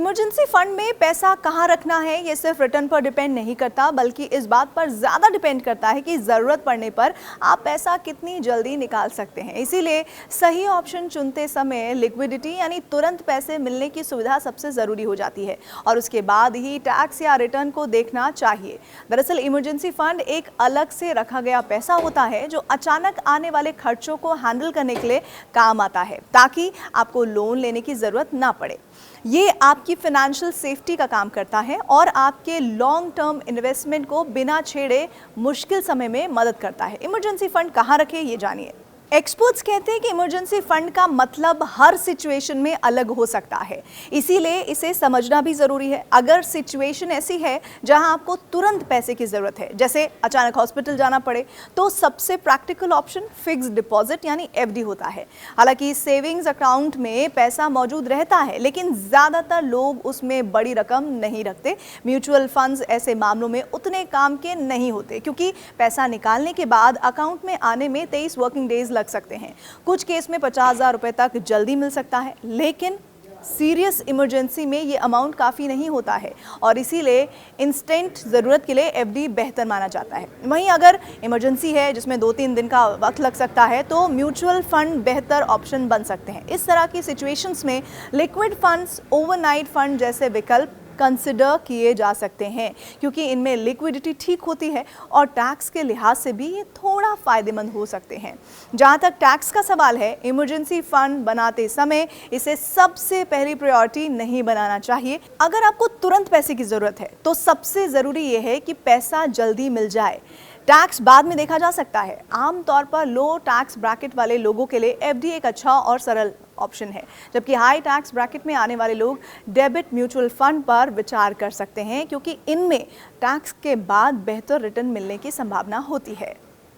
Emergency fund में पैसा कहाँ रखना है ये सिर्फ रिटर्न पर डिपेंड नहीं करता, बल्कि इस बात पर ज़्यादा डिपेंड करता है कि ज़रूरत पड़ने पर आप पैसा कितनी जल्दी निकाल सकते हैं। इसीलिए सही ऑप्शन चुनते समय लिक्विडिटी यानी तुरंत पैसे मिलने की सुविधा सबसे ज़रूरी हो जाती है और उसके बाद ही टैक्स या रिटर्न को देखना चाहिए। दरअसल इमरजेंसी फंड एक अलग से रखा गया पैसा होता है जो अचानक आने वाले खर्चों को हैंडल करने के लिए काम आता है, ताकि आपको लोन लेने की ज़रूरत ना पड़े। ये आपकी फाइनेंशियल सेफ्टी का काम करता है और आपके लॉन्ग टर्म इन्वेस्टमेंट को बिना छेड़े मुश्किल समय में मदद करता है। इमरजेंसी फंड कहाँ रखें ये जानिए। एक्सपर्ट्स कहते हैं कि इमरजेंसी फंड का मतलब हर सिचुएशन में अलग हो सकता है, इसीलिए इसे समझना भी ज़रूरी है। अगर सिचुएशन ऐसी है जहां आपको तुरंत पैसे की ज़रूरत है, जैसे अचानक हॉस्पिटल जाना पड़े, तो सबसे प्रैक्टिकल ऑप्शन फिक्स्ड डिपॉजिट यानी एफडी होता है। हालांकि सेविंग्स अकाउंट में पैसा मौजूद रहता है, लेकिन ज़्यादातर लोग उसमें बड़ी रकम नहीं रखते। म्यूचुअल फंड्स ऐसे मामलों में उतने काम के नहीं होते, क्योंकि पैसा निकालने के बाद अकाउंट में आने में 23 वर्किंग डेज लग सकते हैं। कुछ केस में 50,000 रुपए तक जल्दी मिल सकता है, लेकिन सीरियस इमरजेंसी में ये अमाउंट काफ़ी नहीं होता है और इसीलिए इंस्टेंट ज़रूरत के लिए एफडी बेहतर माना जाता है। वहीं अगर इमरजेंसी है जिसमें 2-3 दिन का वक्त लग सकता है, तो म्यूचुअल फंड बेहतर ऑप्शन बन सकते हैं। इस तरह की सिचुएशंस में लिक्विड फंड्स, ओवरनाइट फंड जैसे विकल्प कंसिडर किए जा सकते हैं, क्योंकि इनमें लिक्विडिटी ठीक होती है और टैक्स के लिहाज से भी ये थोड़ा फायदेमंद हो सकते हैं। जहां तक टैक्स का सवाल है, इमरजेंसी फंड बनाते समय इसे सबसे पहली प्रायोरिटी नहीं बनाना चाहिए। अगर आपको तुरंत पैसे की ज़रूरत है तो सबसे ज़रूरी ये है कि पैसा जल्दी मिल जाए। टैक्स बाद में देखा जा सकता है। आमतौर पर लो टैक्स ब्रैकेट वाले लोगों के लिए एफडी एक अच्छा और सरल ऑप्शन है, जबकि हाई टैक्स ब्रैकेट में आने वाले लोग डेबिट म्यूचुअल फंड पर विचार कर सकते हैं, क्योंकि इनमें टैक्स के बाद बेहतर रिटर्न मिलने की संभावना होती है।